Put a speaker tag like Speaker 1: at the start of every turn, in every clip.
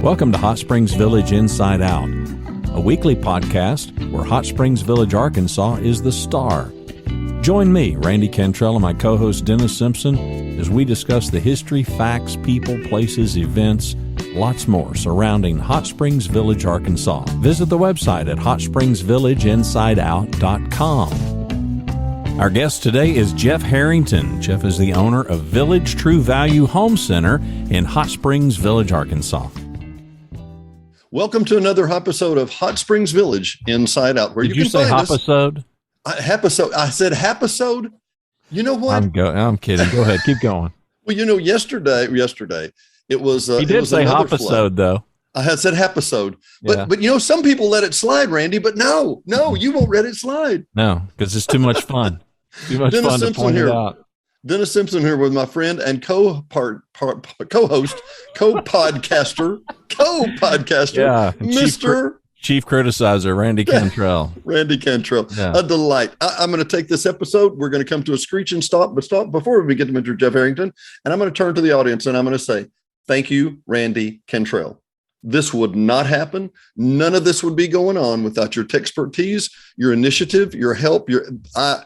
Speaker 1: Welcome to Hot Springs Village Inside Out, a weekly podcast where Hot Springs Village, Arkansas is the star. Join me, Randy Cantrell, and my co-host Dennis Simpson as we discuss the history, facts, people, places, events, lots more surrounding Hot Springs Village, Arkansas. Visit the website at hotspringsvillageinsideout.com. Our guest today is Jeff Harrington. Jeff is the owner of Village True Value Home Center in Hot Springs Village, Arkansas.
Speaker 2: Welcome to another episode of Hot Springs Village Inside Out. Where
Speaker 1: Did you say episode?
Speaker 2: Episode. I said episode. You know what?
Speaker 1: I'm kidding. Go ahead. Keep going.
Speaker 2: Well, you know, yesterday it was.
Speaker 1: He did say episode though.
Speaker 2: I had said episode, but
Speaker 1: Yeah.
Speaker 2: but you know, some people let it slide, Randy. But no, you won't let it slide.
Speaker 1: No, because it's too much fun. Too much
Speaker 2: Dennis
Speaker 1: fun to
Speaker 2: Simpson
Speaker 1: point
Speaker 2: here.
Speaker 1: it out.
Speaker 2: Dennis Simpson here with my friend and co-host, co-podcaster,
Speaker 1: Yeah,
Speaker 2: Mr.
Speaker 1: Chief criticizer, Randy Cantrell.
Speaker 2: Randy Cantrell.
Speaker 1: Yeah.
Speaker 2: A delight. I'm going to take this episode. We're going to come to a screeching stop, but stop before we get to Mr. Jeff Harrington. And I'm going to turn to the audience and I'm going to say, thank you, Randy Cantrell. This would not happen. None of this would be going on without your expertise, your initiative, your help. I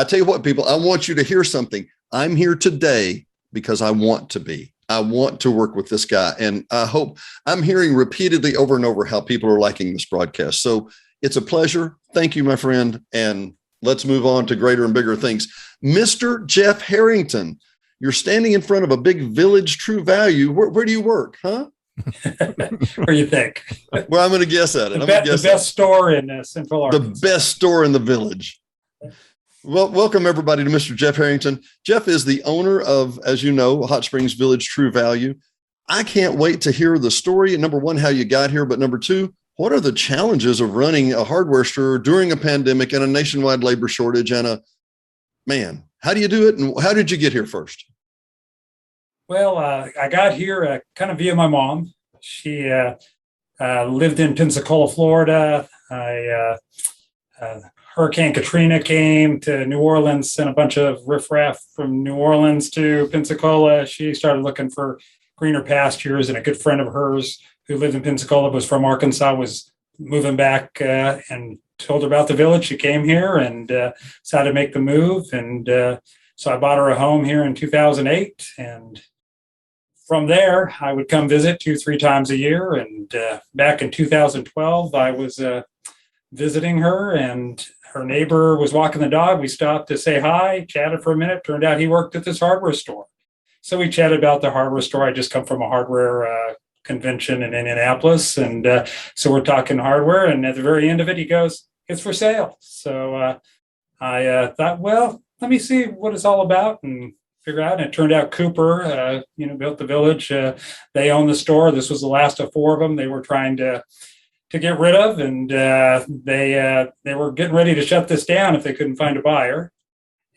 Speaker 2: tell you what, people, I want you to hear something. I'm here today because I want to be. I want to work with this guy. And I hope I'm hearing repeatedly over and over how people are liking this broadcast. So it's a pleasure. Thank you, my friend. And let's move on to greater and bigger things. Mr. Jeff Harrington, you're standing in front of a big Village True Value. Where do you work, huh?
Speaker 3: What do you think?
Speaker 2: Well, I'm going to guess at it.
Speaker 3: The best store in Central Arkansas.
Speaker 2: The best store in the village. Well, welcome everybody to Mr. Jeff Harrington. Jeff is the owner of, as you know, Hot Springs Village True Value. I can't wait to hear the story. Number one, how you got here, but number two, what are the challenges of running a hardware store during a pandemic and a nationwide labor shortage how do you do it? And how did you get here first?
Speaker 3: Well, I got here kind of via my mom. She lived in Pensacola, Florida. Hurricane Katrina came to New Orleans, sent a bunch of riffraff from New Orleans to Pensacola. She started looking for greener pastures, and a good friend of hers who lived in Pensacola, was from Arkansas, was moving back and told her about the village. She came here and decided to make the move. And so I bought her a home here in 2008. And from there, I would come visit 2-3 times a year. And back in 2012, I was visiting her, and her neighbor was walking the dog. We stopped to say hi, chatted for a minute. Turned out he worked at this hardware store. So we chatted about the hardware store. I just come from a hardware convention in Indianapolis. And so we're talking hardware. And at the very end of it, he goes, "It's for sale." So I thought, well, let me see what it's all about and figure out. And it turned out Cooper, built the village. They own the store. This was the last of 4 of them they were trying to get rid of, and they were getting ready to shut this down if they couldn't find a buyer.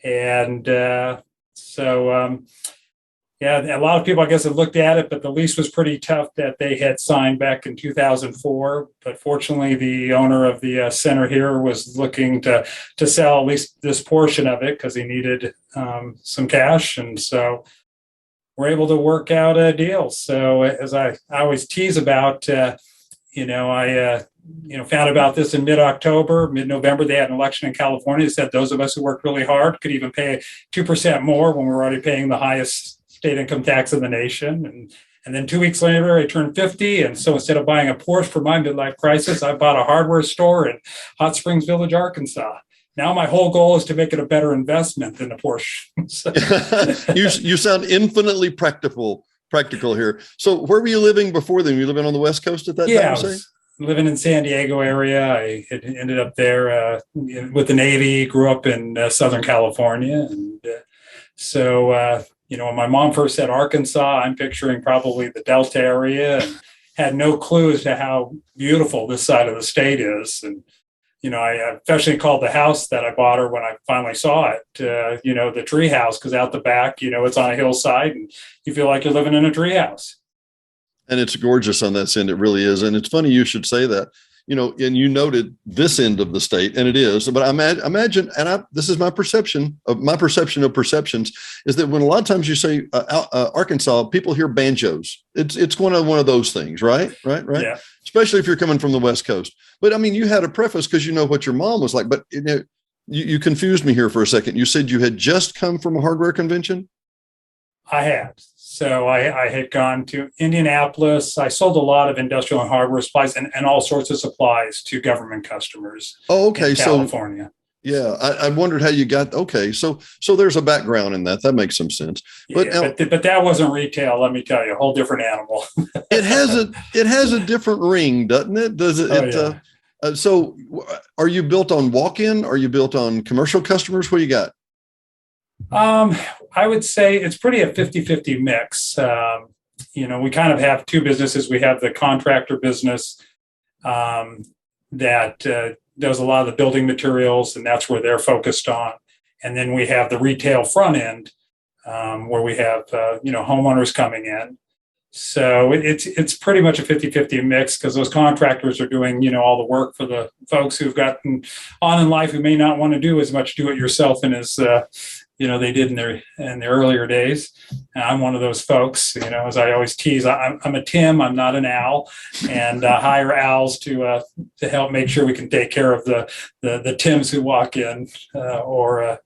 Speaker 3: And a lot of people, I guess, have looked at it, but the lease was pretty tough that they had signed back in 2004. But fortunately, the owner of the center here was looking to sell at least this portion of it because he needed some cash, and so we're able to work out a deal. So as I always tease about. I found about this in mid-November. They had an election in California. They said those of us who worked really hard could even pay 2% more when we were already paying the highest state income tax in the nation. And then 2 weeks later, I turned 50. And so instead of buying a Porsche for my midlife crisis, I bought a hardware store in Hot Springs Village, Arkansas. Now my whole goal is to make it a better investment than a Porsche.
Speaker 2: You sound infinitely practical here. So where were you living before then? Were you living on the West Coast at that time?
Speaker 3: I was living in San Diego area. I had ended up there with the Navy, grew up in Southern California. And when my mom first said Arkansas, I'm picturing probably the Delta area and had no clue as to how beautiful this side of the state is. And I affectionately called the house that I bought her when I finally saw it, the tree house, because out the back, it's on a hillside and you feel like you're living in a tree house.
Speaker 2: And it's gorgeous on that end. It really is. And it's funny you should say that. and you noted this end of the state, and it is, but imagine, and this is my perception of perceptions, is that when a lot of times you say Arkansas, people hear banjos. It's one of those things, right?
Speaker 3: Yeah.
Speaker 2: Especially if you're coming from the West Coast. But I mean, you had a preface because you know what your mom was like, but you confused me here for a second. You said you had just come from a hardware convention?
Speaker 3: I had. So I had gone to Indianapolis. I sold a lot of industrial and hardware supplies and all sorts of supplies to government customers.
Speaker 2: Oh, okay.
Speaker 3: In California.
Speaker 2: Yeah, I wondered how you got. Okay, so there's a background in that. That makes some sense. But
Speaker 3: but that wasn't retail. Let me tell you, a whole different animal.
Speaker 2: it has a different ring, doesn't it? Does it? So, are you built on walk-in? Are you built on commercial customers? What do you got?
Speaker 3: I would say it's pretty a 50-50 mix. We kind of have two businesses. We have the contractor business that does a lot of the building materials, and that's where they're focused on. And then we have the retail front end where we have, homeowners coming in. So it's pretty much a 50-50 mix because those contractors are doing, all the work for the folks who've gotten on in life who may not want to do as much do it yourself and as they did in their earlier days. And I'm one of those folks, as I always tease, I'm a Tim, I'm not an Al, and hire Als to help make sure we can take care of the Tims who walk in or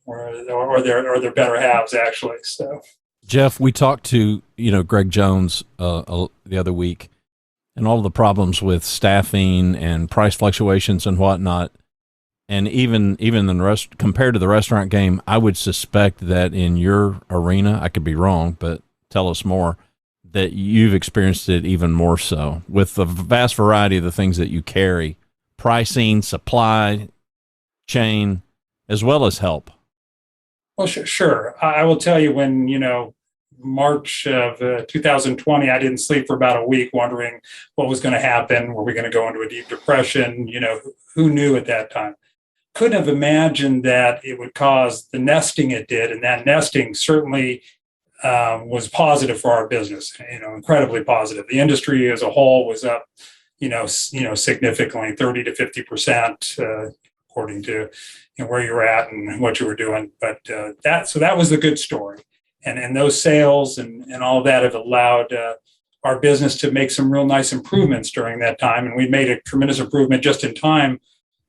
Speaker 3: their better halves actually. So.
Speaker 1: Jeff, we talked to, Greg Jones the other week and all the problems with staffing and price fluctuations and whatnot. And even compared to the restaurant game, I would suspect that in your arena, I could be wrong, but tell us more, that you've experienced it even more so with the vast variety of the things that you carry, pricing, supply chain, as well as help.
Speaker 3: Well, sure. I will tell you when, March of 2020, I didn't sleep for about a week wondering what was going to happen. Were we going to go into a deep depression? Who knew at that time? Couldn't have imagined that it would cause the nesting it did. And that nesting certainly was positive for our business, incredibly positive. The industry as a whole was up, significantly 30 to 50%, according to where you're at and what you were doing. But that was the good story. And those sales and all of that have allowed our business to make some real nice improvements during that time. And we made a tremendous improvement just in time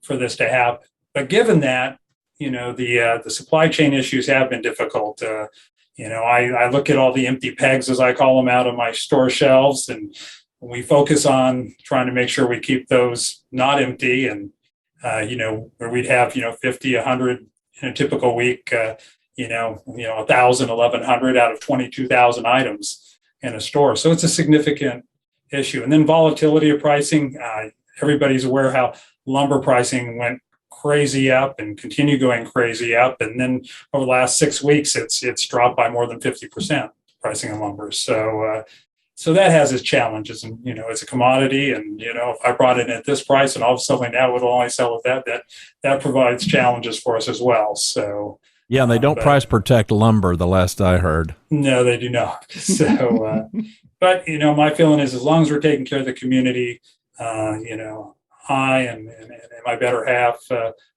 Speaker 3: for this to happen. But given that, the supply chain issues have been difficult. I look at all the empty pegs, as I call them, out of my store shelves, and we focus on trying to make sure we keep those not empty. And, where we'd have, 50, 100 in a typical week, 1,000, 1,100 out of 22,000 items in a store. So it's a significant issue. And then volatility of pricing. Everybody's aware how lumber pricing went crazy up and continue going crazy up. And then over the last 6 weeks, it's dropped by more than 50% pricing of lumber. So that has its challenges, and it's a commodity, and if I brought it in at this price and all of a sudden now would only sell at that provides challenges for us as well. So
Speaker 1: yeah, they don't price protect lumber, the last I heard.
Speaker 3: No, they do not. So, but my feeling is as long as we're taking care of the community, I and my better half,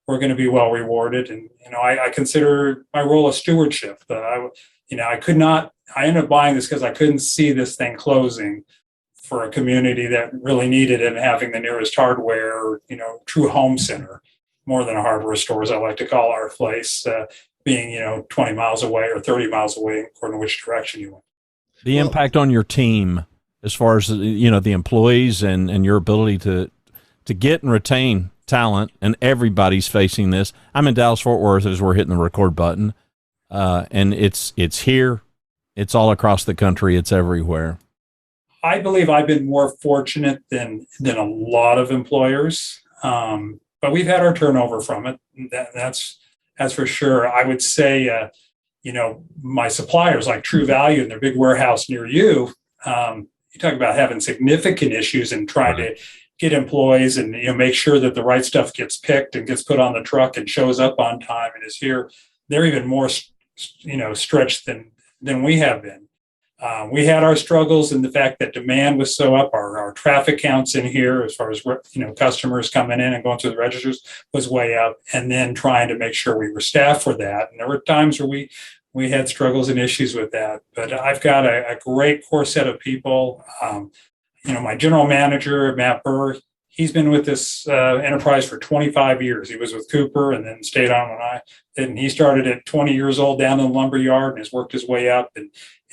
Speaker 3: we're going to be well rewarded. And I consider my role a stewardship. I ended up buying this because I couldn't see this thing closing for a community that really needed it, and having the nearest hardware, true home center, more than a hardware store, as I like to call our place, being 20 miles away or 30 miles away, according to which direction you went.
Speaker 1: The impact on your team, as far as the employees and your ability to get and retain talent, and everybody's facing this. I'm in Dallas-Fort Worth as we're hitting the record button, and it's here. It's all across the country. It's everywhere.
Speaker 3: I believe I've been more fortunate than a lot of employers, but we've had our turnover from it. That's for sure. I would say, my suppliers like True Value and their big warehouse near you, you talk about having significant issues and trying to get employees and make sure that the right stuff gets picked and gets put on the truck and shows up on time and is here. They're even more stretched than we have been. We had our struggles in the fact that demand was so up. Our traffic counts in here, as far as customers coming in and going through the registers, was way up. And then trying to make sure we were staffed for that. And there were times where we had struggles and issues with that. But I've got a great core set of people. My general manager, Matt Burr, he's been with this enterprise for 25 years. He was with Cooper and then stayed on and he started at 20 years old down in the lumber yard and has worked his way up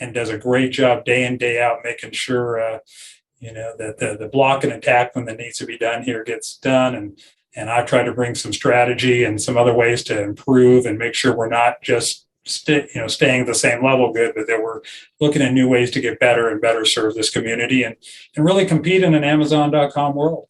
Speaker 3: and does a great job day in, day out, making sure, that the blocking and tackling that needs to be done here gets done. And I've tried to bring some strategy and some other ways to improve and make sure we're not just staying at the same level good, but that we're looking at new ways to get better and better serve this community and really compete in an Amazon.com world.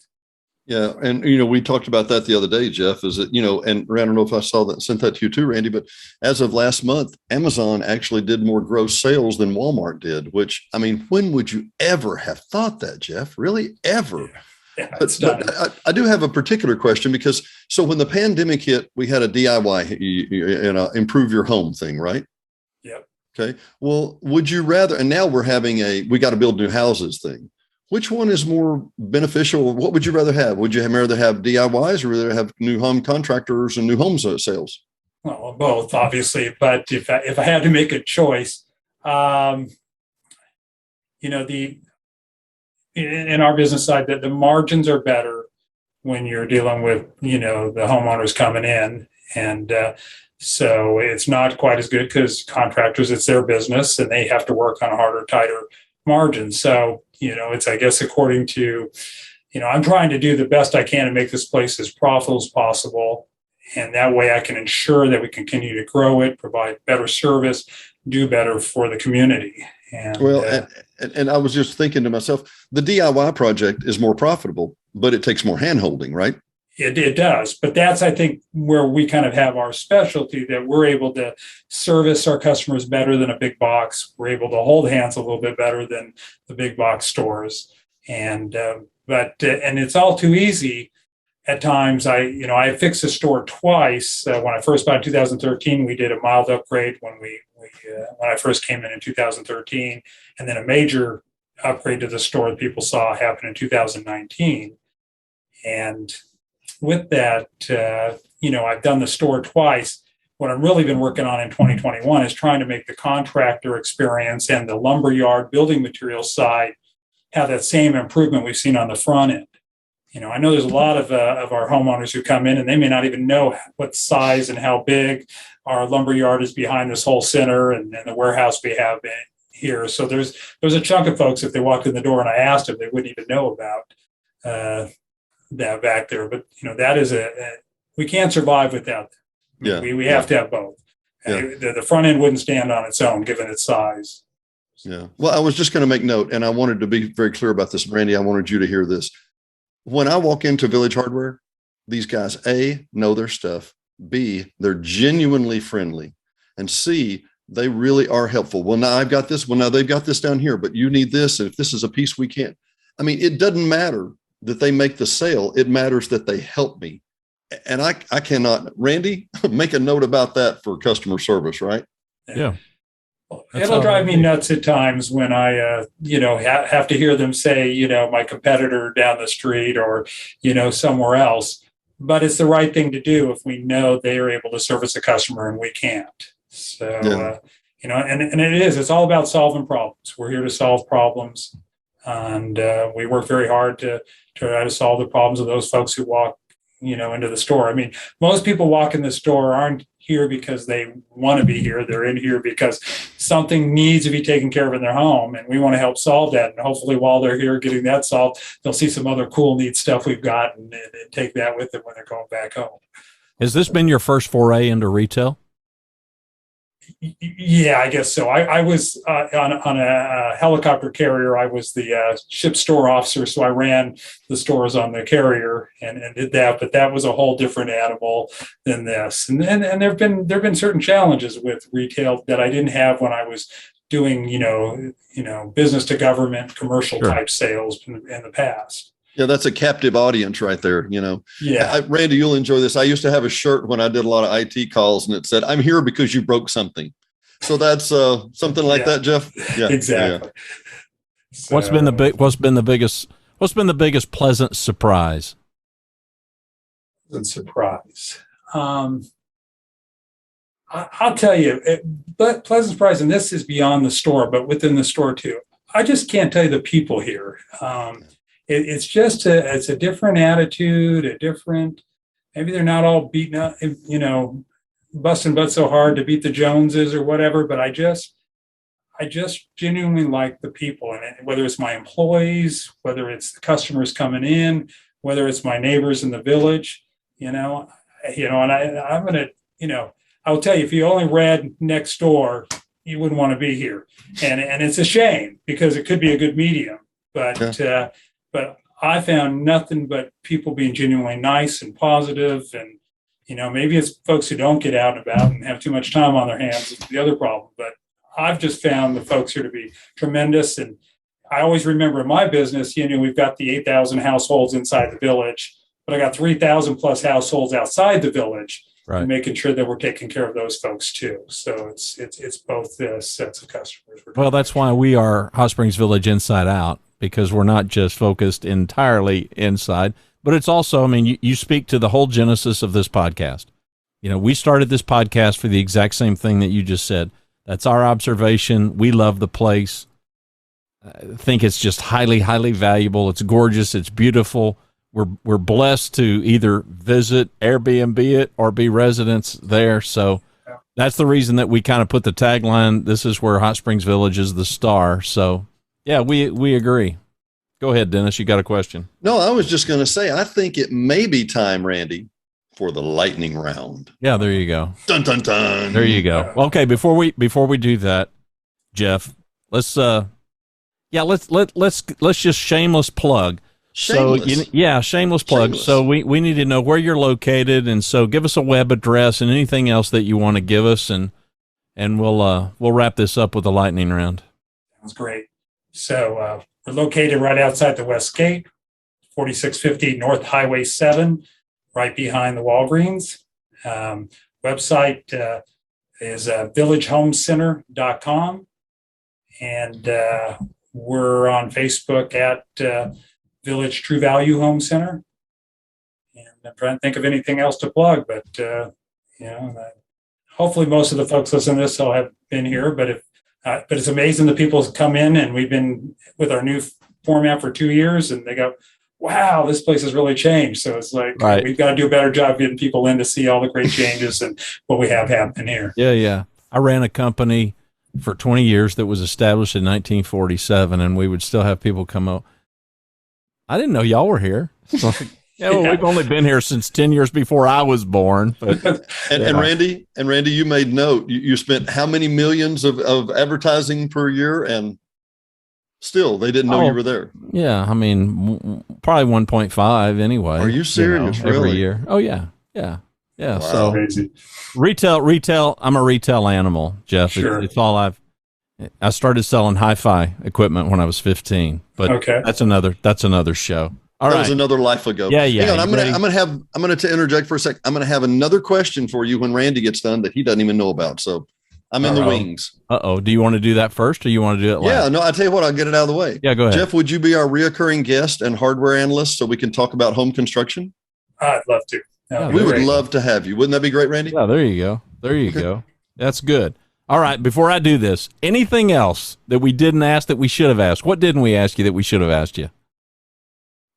Speaker 2: Yeah. And, we talked about that the other day, Jeff, is that, and I don't know if I sent that to you too, Randy, but as of last month, Amazon actually did more gross sales than Walmart did, which, when would you ever have thought that, Jeff? Really? Ever?
Speaker 3: Yeah,
Speaker 2: but I do have a particular question because when the pandemic hit, we had a DIY, improve your home thing, right?
Speaker 3: Yep.
Speaker 2: Okay. Well, would you rather, and now we're having we got to build new houses thing. Which one is more beneficial? What would you rather have? Would you rather have DIYs or rather have new home contractors and new home sales?
Speaker 3: Well, both, obviously. But if I had to make a choice, in our business side, that the margins are better when you're dealing with, the homeowners coming in. And so it's not quite as good because contractors, it's their business and they have to work on a harder, tighter margin. So, it's, I guess, according to, I'm trying to do the best I can to make this place as profitable as possible. And that way I can ensure that we continue to grow it, provide better service, do better for the community. And I was just thinking to myself, the DIY project is more profitable, but it takes more hand-holding, right? It does. But that's, I think, where we kind of have our specialty, that we're able to service our customers better than a big box. We're able to hold hands a little bit better than the big box stores. And it's all too easy at times. I fixed a store twice. When I first bought in 2013, we did a mild upgrade when I first came in 2013, and then a major upgrade to the store that people saw happen in 2019. And with that, I've done the store twice. What I've really been working on in 2021 is trying to make the contractor experience and the lumberyard building materials side have that same improvement we've seen on the front end. I know there's a lot of our homeowners who come in and they may not even know what size and how big our lumberyard is behind this whole center and the warehouse we have here. So there's a chunk of folks, if they walked in the door and I asked them, they wouldn't even know about that back there. But that is we can't survive without that. We have to have both. Yeah. The front end wouldn't stand on its own given its size. Yeah. Well, I was just going to make note, and I wanted to be very clear about this, Randy. I wanted you to hear this. When I walk into Village Hardware, these guys, A, know their stuff. B, they're genuinely friendly. And C, they really are helpful. Well, now I've got this. Well, now they've got this down here, but you need this. And if this is a piece we can't. It doesn't matter that they make the sale. It matters that they help me. And I cannot, Randy, make a note about that for customer service, right?
Speaker 1: Yeah.
Speaker 3: It'll drive me nuts at times when I, have to hear them say, my competitor down the street or, somewhere else. But it's the right thing to do if we know they are able to service a customer and we can't. So, and it's all about solving problems. We're here to solve problems. And we work very hard to try to solve the problems of those folks who walk, into the store. Most people walk in the store aren't here because they want to be here. They're in here because something needs to be taken care of in their home, and we want to help solve that. And hopefully while they're here getting that solved, they'll see some other cool, neat stuff we've got and take that with them when they're going back home.
Speaker 1: Has this been your first foray into retail?
Speaker 3: Yeah, I guess so. I was on a helicopter carrier. I was the ship store officer, so I ran the stores on the carrier and did that. But that was a whole different animal than this. And there've been certain challenges with retail that I didn't have when I was doing business to government commercial type sales in the past.
Speaker 2: Yeah, that's a captive audience right there,
Speaker 3: Yeah.
Speaker 2: Randy, you'll enjoy this. I used to have a shirt when I did a lot of IT calls and it said, "I'm here because you broke something." So that's something like that, Jeff. Yeah,
Speaker 3: exactly.
Speaker 2: Yeah.
Speaker 3: So,
Speaker 1: What's been the biggest pleasant surprise?
Speaker 3: Surprise. I'll tell you, but pleasant surprise, and this is beyond the store, but within the store too. I just can't tell you the people here. It's just it's a different attitude, maybe they're not all beaten up, busting butts so hard to beat the Joneses or whatever, but I just genuinely like the people in it, whether it's my employees, whether it's the customers coming in, whether it's my neighbors in the village, and I'm going to, I will tell you, if you only read next door, you wouldn't want to be here. And it's a shame because it could be a good medium, but I found nothing but people being genuinely nice and positive. And, maybe it's folks who don't get out and about and have too much time on their hands is the other problem. But I've just found the folks here to be tremendous. And I always remember in my business, we've got the 8,000 households inside the village, but I got 3,000 plus households outside the village. Right. And making sure that we're taking care of those folks too. So it's both sets of customers.
Speaker 1: Well, that's why we are Hot Springs Village Inside Out, because we're not just focused entirely inside, but it's also, you speak to the whole genesis of this podcast. We started this podcast for the exact same thing that you just said. That's our observation. We love the place. I think it's just highly, highly valuable. It's gorgeous. It's beautiful. We're blessed to either visit, Airbnb it, or be residents there. So that's the reason that we kind of put the tagline, this is where Hot Springs Village is the star. So, yeah, we agree. Go ahead, Dennis. You got a question?
Speaker 2: No, I was just going to say, I think it may be time, Randy, for the lightning round.
Speaker 1: Yeah, there you go.
Speaker 2: Dun, dun, dun.
Speaker 1: There you go. Okay, before we do that, Jeff, let's just shameless plug.
Speaker 2: Shameless.
Speaker 1: Shameless plug. Shameless. So we need to know where you're located, and so give us a web address and anything else that you want to give us, and we'll wrap this up with a lightning round.
Speaker 3: Sounds great. So we're located right outside the West Gate, 4650 North Highway 7, right behind the Walgreens. Website is villagehomecenter.com, and we're on Facebook at Village True Value Home Center. And I'm trying to think of anything else to plug, but hopefully most of the folks listening to this will have been here. But it's amazing the people come in, and we've been with our new format for 2 years, and they go, "Wow, this place has really changed." So it's like We've got to do a better job getting people in to see all the great changes and what we have happening here.
Speaker 1: Yeah. I ran a company for 20 years that was established in 1947, and we would still have people come out. I didn't know y'all were here. We've only been here since 10 years before I was born. But
Speaker 2: and Randy, you made note. You spent how many millions of advertising per year, and still they didn't know you were there.
Speaker 1: Yeah, probably 1.5 anyway.
Speaker 2: Are you serious? Really?
Speaker 1: Every year? Oh yeah. Wow. So
Speaker 3: crazy.
Speaker 1: Retail. I'm a retail animal, Jeff.
Speaker 3: Sure.
Speaker 1: It's all I started selling hi-fi equipment when I was 15, but that's another show. All right.
Speaker 2: That was another life ago.
Speaker 1: Yeah.
Speaker 2: Hang on, I'm going to interject for a sec. I'm going to have another question for you when Randy gets done that he doesn't even know about. So I'm in the wings.
Speaker 1: Do you want to do that first, or you want to do it last?
Speaker 2: Yeah, no, I'll tell you what, I'll get it out of the way.
Speaker 1: Yeah, go ahead.
Speaker 2: Jeff, would you be our reoccurring guest and hardware analyst so we can talk about home construction?
Speaker 3: I'd love to.
Speaker 2: We would love to have you. Wouldn't that be great, Randy?
Speaker 1: Yeah, there you go. That's good. All right, before I do this, anything else that we didn't ask that we should have asked? What didn't we ask you that we should have asked you?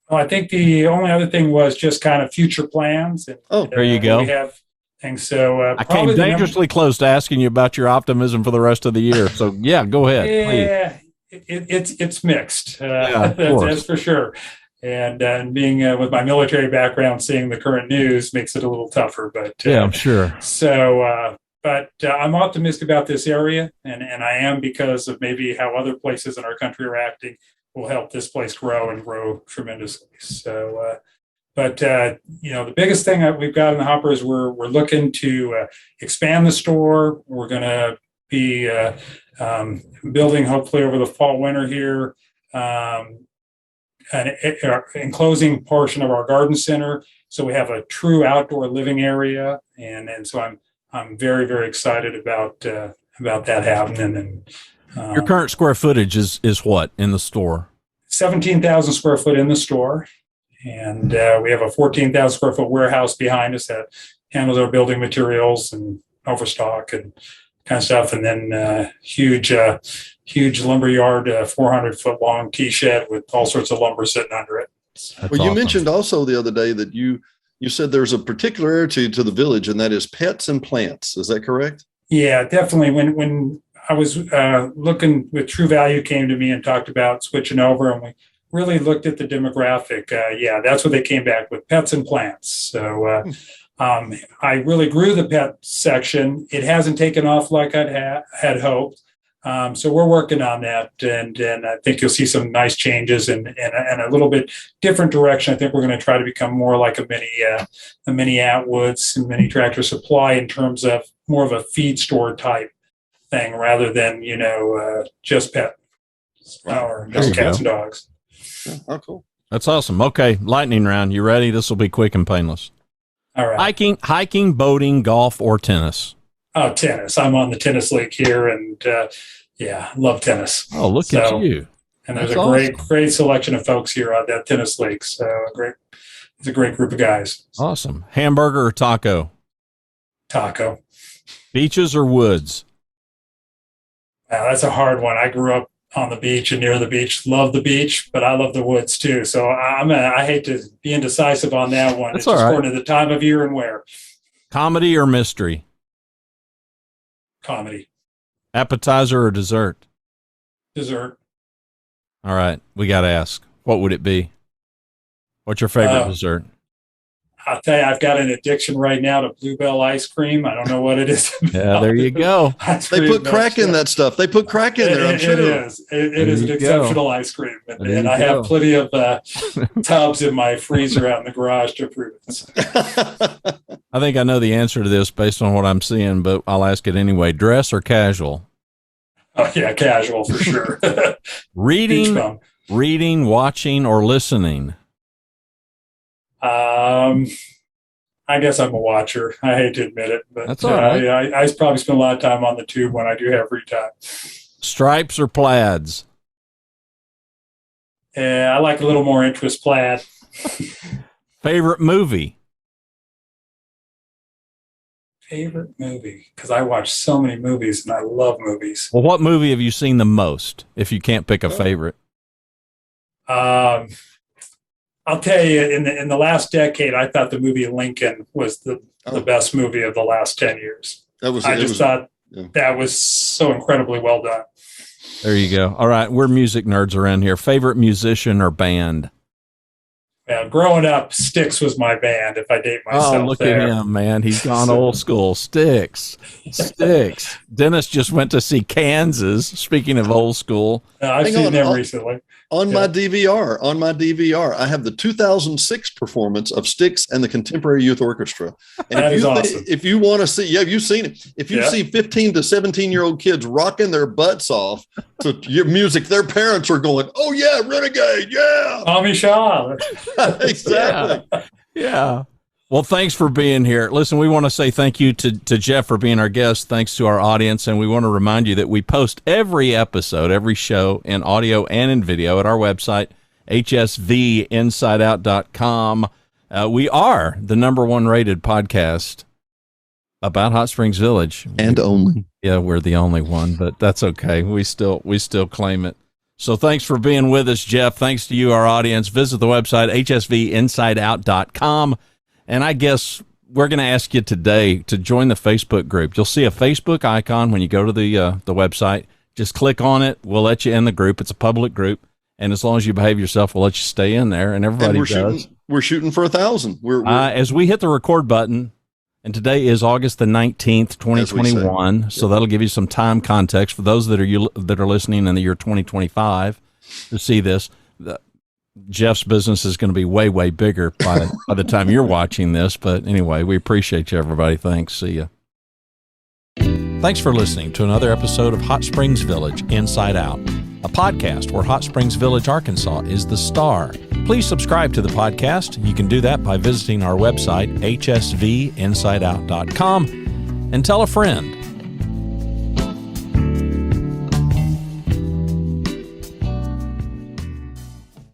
Speaker 3: Well, I think the only other thing was just kind of future plans. And,
Speaker 1: there you go.
Speaker 3: We have things. So
Speaker 1: I came dangerously close to asking you about your optimism for the rest of the year. So yeah, go ahead.
Speaker 3: Yeah, it's mixed. That's for sure. And being with my military background, seeing the current news makes it a little tougher. But
Speaker 1: yeah, I'm sure.
Speaker 3: So. But I'm optimistic about this area, and I am because of maybe how other places in our country are acting will help this place grow and grow tremendously. So, the biggest thing that we've got in the hopper is we're looking to expand the store. We're going to be building hopefully over the fall winter here an enclosing portion of our garden center, so we have a true outdoor living area, and so I'm very, very excited about that happening. And
Speaker 1: your current square footage is what in the store?
Speaker 3: 17,000 square foot in the store. And we have a 14,000 square foot warehouse behind us that handles our building materials and overstock and kind of stuff. And then huge lumber yard, 400 foot long tea shed with all sorts of lumber sitting under it.
Speaker 2: Well, you mentioned also the other day that you said there's a particularity to the village, and that is pets and plants. Is that correct?
Speaker 3: Yeah, definitely. When I was looking with True Value came to me and talked about switching over, and we really looked at the demographic. That's what they came back with, pets and plants. So I really grew the pet section. It hasn't taken off like I had hoped. So we're working on that, and I think you'll see some nice changes and a little bit different direction. I think we're going to try to become more like a mini Atwoods and mini Tractor Supply in terms of more of a feed store type thing rather than just pet or just cats and dogs.
Speaker 2: Oh, cool.
Speaker 1: That's awesome. Okay, lightning round. You ready? This will be quick and painless.
Speaker 3: All right.
Speaker 1: Hiking, boating, golf, or tennis?
Speaker 3: Oh, tennis. I'm on the tennis league here, and love tennis.
Speaker 1: Oh, look at you!
Speaker 3: And there's great selection of folks here on that tennis league. So it's a great group of guys.
Speaker 1: Awesome. Hamburger or taco?
Speaker 3: Taco. Beaches
Speaker 1: or woods?
Speaker 3: Wow, that's a hard one. I grew up on the beach and near the beach. Love the beach, but I love the woods too. So I hate to be indecisive on that one.
Speaker 1: That's
Speaker 3: it's just according to the time of year and where.
Speaker 1: Comedy or mystery?
Speaker 3: Comedy.
Speaker 1: Appetizer or dessert?
Speaker 3: Dessert.
Speaker 1: All right. We got to ask, what would it be? What's your favorite dessert?
Speaker 3: I'll tell you, I've got an addiction right now to Bluebell ice cream. I don't know what it is.
Speaker 1: Yeah, there you go.
Speaker 2: They put crack in that stuff. They put crack in there, I'm sure.
Speaker 3: It is. It is an exceptional ice cream. And I have plenty of tubs in my freezer out in the garage to prove it.
Speaker 1: I think I know the answer to this based on what I'm seeing, but I'll ask it anyway. Dress or casual?
Speaker 3: Oh, yeah, casual for sure.
Speaker 1: Reading, watching, or listening?
Speaker 3: I guess I'm a watcher. I hate to admit it, but
Speaker 1: that's all right.
Speaker 3: I probably spend a lot of time on the tube when I do have free time.
Speaker 1: Stripes or plaids?
Speaker 3: I like a little more interest plaid.
Speaker 1: Favorite movie?
Speaker 3: Favorite movie? Because I watch so many movies and I love movies.
Speaker 1: Well, what movie have you seen the most, if you can't pick a favorite?
Speaker 3: I'll tell you, in the last decade, I thought the movie Lincoln was the best movie of the last 10 years. That was so incredibly well done.
Speaker 1: There you go. All right, we're music nerds around here. Favorite musician or band?
Speaker 3: Yeah, growing up, Styx was my band, if I date myself.
Speaker 1: Oh, look at him, man. He's gone old school. Styx. Dennis just went to see Kansas, speaking of old school.
Speaker 3: I've seen them recently.
Speaker 2: On my DVR, I have the 2006 performance of Styx and the Contemporary Youth Orchestra. And
Speaker 3: that is awesome.
Speaker 2: If you want to see, you've seen it. If you see 15 to 17-year-old kids rocking their butts off to your music, their parents are going, "Oh yeah, Renegade, yeah,
Speaker 3: Tommy Shaw."
Speaker 2: Exactly.
Speaker 1: Yeah. Well, thanks for being here. Listen, we want to say thank you to Jeff for being our guest. Thanks to our audience. And we want to remind you that we post every episode, every show in audio and in video at our website, hsvinsideout.com. We are the #1 rated podcast about Hot Springs Village.
Speaker 2: And only.
Speaker 1: Yeah, we're the only one, but that's okay. We still claim it. So thanks for being with us, Jeff. Thanks to you, our audience. Visit the website, hsvinsideout.com. And I guess we're going to ask you today to join the Facebook group. You'll see a Facebook icon when you go to the website. Just click on it. We'll let you in the group. It's a public group. And as long as you behave yourself, we'll let you stay in there. And everybody does.
Speaker 2: We're shooting for 1,000.
Speaker 1: As we hit the record button, and today is August the 19th, 2021. So that'll give you some time context for those that are listening in the year 2025 to see this. Jeff's business is going to be way, way bigger by the time you're watching this. But anyway, we appreciate you, everybody. Thanks. See ya. Thanks for listening to another episode of Hot Springs Village Inside Out, a podcast where Hot Springs Village, Arkansas is the star. Please subscribe to the podcast. You can do that by visiting our website, hsvinsideout.com, and tell a friend.